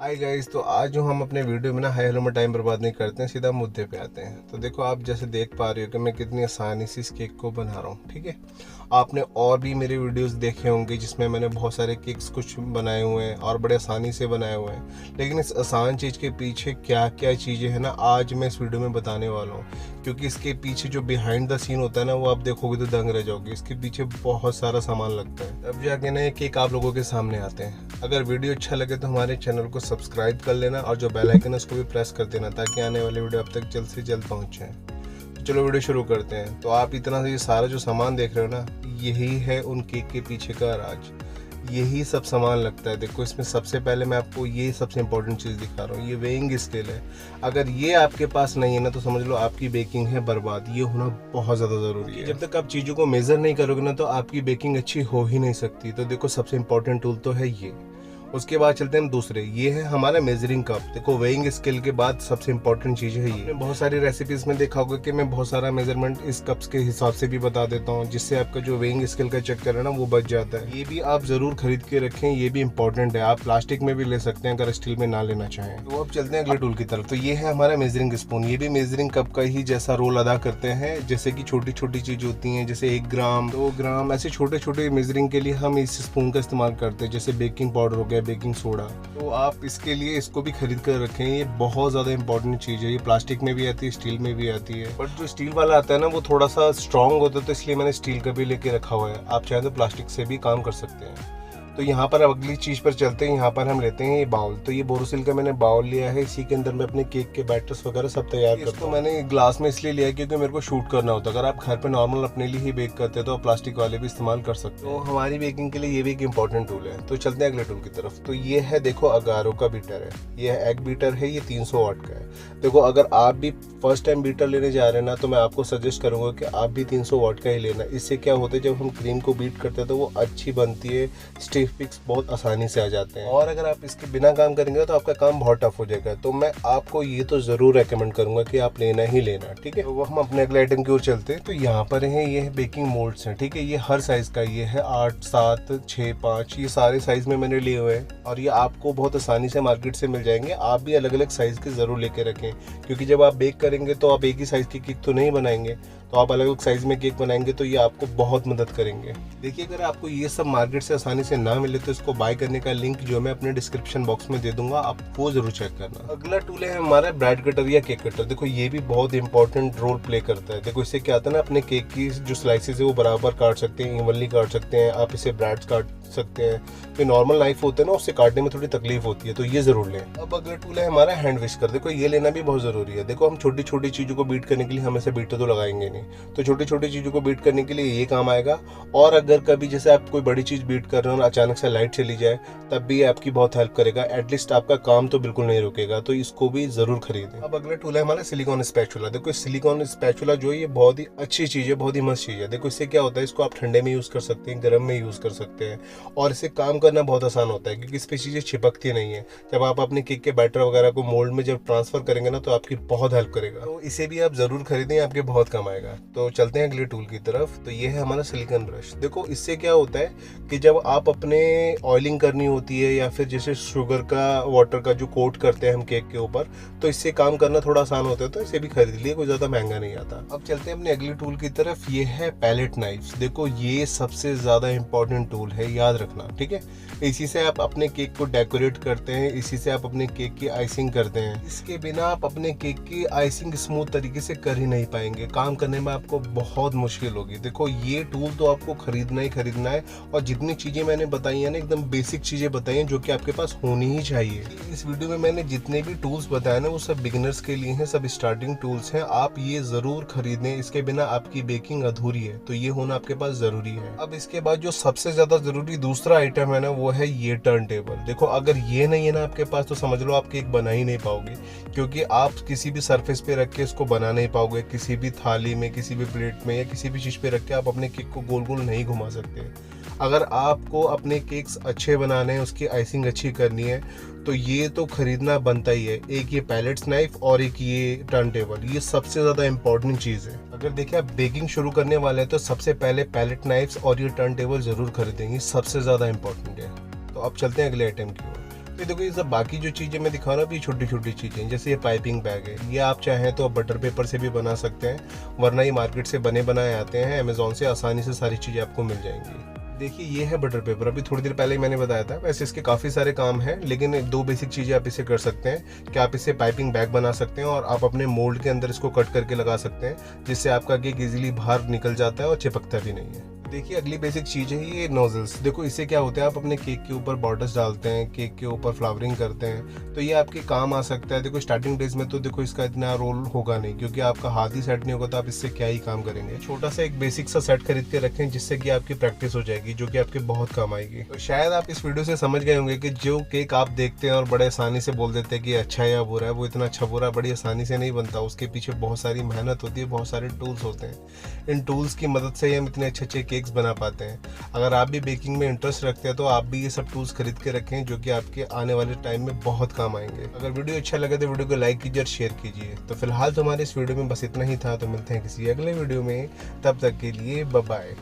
Hi guys, तो आज जो हम अपने वीडियो में ना हाय हेलो में टाइम बर्बाद नहीं करते हैं, सीधा मुद्दे पे आते हैं। तो देखो, आप जैसे देख पा रहे हो कि मैं कितनी आसानी से इस केक को बना रहा हूँ। ठीक है, आपने और भी मेरे वीडियोस देखे होंगे जिसमें मैंने बहुत सारे केक्स कुछ बनाए हुए हैं और बड़े आसानी से बनाए हुए हैं। लेकिन इस आसान चीज़ के पीछे क्या क्या चीज़ें हैं ना, आज मैं इस वीडियो में बताने वाला हूँ। क्योंकि इसके पीछे जो बिहाइंड द सीन होता है ना, वो आप देखोगे तो दंग रह जाओगे। इसके पीछे बहुत सारा सामान लगता है, तब जाके ना ये केक आप लोगों के सामने आते हैं। अगर वीडियो अच्छा लगे तो हमारे चैनल को सब्सक्राइब कर लेना और जो बेल आइकन है उसको भी प्रेस कर देना, ताकि आने वाले वीडियो आप तक जल्द से जल्द पहुंचे। तो चलो वीडियो शुरू करते हैं। तो आप इतना ये सारा जो सामान देख रहे हो ना, यही है उन केक के पीछे का राज। यही सब सामान लगता है। देखो, इसमें सबसे पहले मैं आपको ये सबसे इंपॉर्टेंट चीज़ दिखा रहा हूँ, ये वेइंग स्केल है। अगर ये आपके पास नहीं है ना, तो समझ लो आपकी बेकिंग है बर्बाद। ये होना बहुत ज़्यादा ज़रूरी है। जब तक आप चीज़ों को मेज़र नहीं करोगे ना, तो आपकी बेकिंग अच्छी हो ही नहीं सकती। तो देखो, सबसे इंपॉर्टेंट टूल तो है ये। उसके बाद चलते हैं हम दूसरे, ये है हमारा मेजरिंग कप। देखो, वेइंग स्केल के बाद सबसे इंपॉर्टेंट चीज़ है ये। बहुत सारी रेसिपीज में देखा होगा कि मैं बहुत सारा मेजरमेंट इस कप्स के हिसाब से भी बता देता हूँ, जिससे आपका जो वेइंग स्केल का चक्कर है ना, वो बच जाता है। ये भी आप जरूर खरीद के रखें, ये भी इंपॉर्टेंट है। आप प्लास्टिक में भी ले सकते हैं अगर स्टील में ना लेना चाहें। तो अब चलते हैं अगले टूल की तरफ। तो ये है हमारा मेजरिंग स्पून। ये भी मेजरिंग कप का ही जैसा रोल अदा करते हैं। जैसे कि छोटी छोटी चीज होती हैं, जैसे 1 ग्राम 2 ग्राम, ऐसे छोटे छोटे मेजरिंग के लिए हम इस स्पून का इस्तेमाल करते हैं। जैसे बेकिंग पाउडर हो गया, बेकिंग सोडा, तो आप इसके लिए इसको भी खरीद कर रखें। ये बहुत ज़्यादा इंपॉर्टेंट चीज़ है। ये प्लास्टिक में भी आती है, स्टील में भी आती है। बट जो स्टील वाला आता है ना, वो थोड़ा सा स्ट्रॉन्ग होता है, तो इसलिए मैंने स्टील का भी लेके रखा हुआ है। आप चाहें तो प्लास्टिक से भी काम कर सकते हैं। तो यहाँ पर अगली चीज़ पर चलते हैं। यहाँ पर हम लेते हैं ये बाउल। तो ये बोरोसिल का मैंने बाउल लिया है। इसी के अंदर मैं अपने केक के बैटर्स वगैरह सब तैयार करता हूँ। इसको मैंने ग्लास में इसलिए लिया है क्योंकि मेरे को शूट करना होता है। अगर आप घर पे नॉर्मल अपने लिए ही बेक करते हैं तो आप प्लास्टिक वाले भी इस्तेमाल कर सकते हो। तो हमारी बेकिंग के लिए ये भी एक इंपॉर्टेंट टूल है। तो चलते हैं अगले टूल की तरफ। तो ये है, देखो, अगारो का बीटर है। ये एग बीटर है, ये 300 वाट का है। देखो, अगर आप भी फर्स्ट टाइम बीटर लेने जा रहे हैं ना, तो मैं आपको सजेस्ट करूंगा कि आप भी 300 वाट का ही लेना। इससे क्या होता है, जब हम क्रीम को बीट करते हैं तो वो अच्छी बनती है, स्टिफ पिक्स बहुत आसानी से आ जाते हैं। और अगर आप इसके बिना काम करेंगे तो आपका काम बहुत टफ हो जाएगा। तो मैं आपको ये तो जरूर रेकमेंड करूंगा कि आप लेना ही लेना। ठीक है, वो हम अपने अगले आइटम की ओर चलते हैं। तो यहाँ पर है, ये है बेकिंग मोल्ड्स हैं। ठीक है, ये हर साइज का, ये है 8, 7, 6, 5, ये सारे साइज में मैंने लिए हुए हैं और ये आपको बहुत आसानी से मार्केट से मिल जाएंगे। आप भी अलग अलग साइज के जरूर लेके रखें, क्योंकि जब आप बेक करेंगे तो आप एक ही साइज की केक तो नहीं बनाएंगे। तो आप अलग अलग साइज में केक बनाएंगे तो ये आपको बहुत मदद करेंगे। देखिए, अगर आपको ये सब मार्केट से आसानी से ना मिले तो इसको बाय करने का लिंक जो मैं अपने डिस्क्रिप्शन बॉक्स में दे दूंगा, आप वो जरूर चेक करना। अगला टूल है हमारा ब्रेड कटर या केक कटर। देखो, ये भी बहुत इंपॉर्टेंट रोल प्ले करता है। देखो, इससे क्या आता है ना, अपने केक की जो स्लाइसेस है वो बराबर काट सकते हैं, इवनली काट सकते हैं। आप इसे ब्रेड्स काट सकते हैं। जो नॉर्मल नाइफ होते हैं ना, उससे काटने में थोड़ी तकलीफ होती है, तो ये जरूर लें। अब अगला टूल है हमारा हैंड विस्कर। देखो, ये लेना भी बहुत जरूरी है। देखो, हम छोटी छोटी चीजों को बीट करने के लिए हमेशा बीटर तो लगाएंगे नहीं, तो छोटी छोटी चीजों को बीट करने के लिए ये काम आएगा। और अगर कभी जैसे आप कोई बड़ी चीज बीट कर रहे हो और अचानक से लाइट चली जाए, तब भी आपकी बहुत हेल्प करेगा। एटलीस्ट आपका काम तो बिल्कुल नहीं रुकेगा, तो इसको भी जरूर खरीदें। अब अगला टूल है हमारा सिलिकॉन स्पैचुला। देखो, सिलिकॉन स्पैचुला जो है ये बहुत ही अच्छी चीज है, बहुत ही मस्त चीज है। देखो, इससे क्या होता है, इसको आप ठंडे में यूज कर सकते हैं, गर्म में यूज कर सकते हैं, और इससे काम करना बहुत आसान होता है क्योंकि इस पे चीजें चिपकती नहीं है। जब आप अपने केक के बैटर वगैरह को मोल्ड में जब ट्रांसफर करेंगे ना, तो आपकी बहुत हेल्प करेगा। तो इसे भी आप जरूर खरीदें, आपके बहुत काम आएगा। तो चलते हैं अगले टूल की तरफ। तो ये है हमारा सिलिकॉन ब्रश। देखो, इससे क्या होता है कि जब आप अपने ऑयलिंग करनी होती है या फिर जैसे शुगर का वाटर का जो कोट करते हैं हम केक के ऊपर, तो इससे काम करना थोड़ा आसान होता है। तो इसे भी खरीद लिए, कोई ज्यादा महंगा नहीं आता। अब चलते हैं अपने अगले टूल की तरफ। ये है पैलेट नाइफ। देखो, ये सबसे ज्यादा इंपॉर्टेंट टूल है, याद रखना। ठीक है, इसी से आप अपने केक को डेकोरेट करते हैं, इसी से आप अपने केक की आइसिंग करते हैं। इसके बिना आप अपने केक की आइसिंग स्मूथ तरीके से कर ही नहीं पाएंगे, काम करने में आपको बहुत मुश्किल होगी। देखो, ये टूल तो आपको खरीदना ही खरीदना है। और जितनी चीजें मैंने बताई है ना, एकदम बेसिक चीजें बताई हैं जो कि आपके पास होनी ही चाहिए। इस वीडियो में मैंने जितने भी टूल्स बताए ना, वो सब बिगिनर्स के लिए हैं, सब स्टार्टिंग टूल्स हैं। आप ये जरूर खरीदें, इसके बिना आपकी बेकिंग अधूरी है, तो ये होना आपके पास जरूरी है। अब इसके बाद जो सबसे ज्यादा जरूरी दूसरा आइटम है ना, वो है ये टर्न टेबल। देखो, अगर ये नहीं है ना आपके पास, तो समझ लो आप केक बना ही नहीं पाओगे, क्योंकि आप किसी भी सरफेस पे रख के इसको बना नहीं पाओगे। किसी भी थाली में, किसी भी प्लेट में या किसी भी चीज पे रख के आप अपने केक को गोल गोल नहीं घुमा सकते। अगर आपको अपने केक्स अच्छे बनाने हैं, उसकी आइसिंग अच्छी करनी है, तो ये तो खरीदना बनता ही है। एक ये पैलेट्स नाइफ और एक ये टर्न टेबल, ये सबसे ज्यादा इंपॉर्टेंट चीज है। अगर देखिए आप बेकिंग शुरू करने वाले हैं तो सबसे पहले पैलेट नाइफ्स और ये टर्न टेबल जरूर खरीदेंगे, सबसे ज्यादा इंपॉर्टेंट है। तो अब चलते हैं अगले आइटम की ओर। ये देखो, ये सब बाकी जो चीज़ें मैं दिखा रहा हूँ, ये छोटी छोटी चीज़ें, जैसे ये पाइपिंग बैग है, ये आप चाहें तो बटर पेपर से भी बना सकते हैं, वरना ये मार्केट से बने बनाए आते हैं, अमेजोन से आसानी से सारी चीज़ें आपको मिल जाएंगी। देखिए ये है बटर पेपर, अभी थोड़ी देर पहले ही मैंने बताया था। वैसे इसके काफ़ी सारे काम हैं, लेकिन 2 बेसिक चीज़ें आप इसे कर सकते हैं कि आप इसे पाइपिंग बैग बना सकते हैं और आप अपने मोल्ड के अंदर इसको कट करके लगा सकते हैं, जिससे आपका केक इजीली बाहर निकल जाता है और चिपकता भी नहीं है। देखिए अगली बेसिक चीज़ है ये नोजल्स। देखो इससे क्या होता है, आप अपने केक के ऊपर बॉर्डर्स डालते हैं, केक के ऊपर फ्लावरिंग करते हैं, तो ये आपके काम आ सकता है। देखो स्टार्टिंग डेज में तो देखो इसका इतना रोल होगा नहीं, क्योंकि आपका हाथ ही सेट नहीं होगा, तो आप इससे क्या ही काम करेंगे। छोटा सा एक बेसिक सा सेट खरीद के रखें, जिससे कि आपकी प्रैक्टिस हो जाएगी, जो कि आपके बहुत काम आएगी। तो शायद आप इस वीडियो से समझ गए होंगे कि जो केक आप देखते हैं और बड़े आसानी से बोल देते हैं कि अच्छा या बुरा है, वो इतना अच्छा बुरा बड़ी आसानी से नहीं बनता। उसके पीछे बहुत सारी मेहनत होती है, बहुत सारे टूल्स होते हैं। इन टूल्स की मदद से ही हम इतने अच्छे अच्छे केक्स बना पाते हैं। अगर आप भी बेकिंग में इंटरेस्ट रखते हैं तो आप भी ये सब टूल्स खरीद के रखें, जो कि आपके आने वाले टाइम में बहुत काम आएंगे। अगर वीडियो अच्छा लगे तो वीडियो को लाइक कीजिए और शेयर कीजिए। तो फिलहाल तो हमारे इस वीडियो में बस इतना ही था, तो मिलते हैं किसी अगले वीडियो में, तब तक के लिए बाय बाय।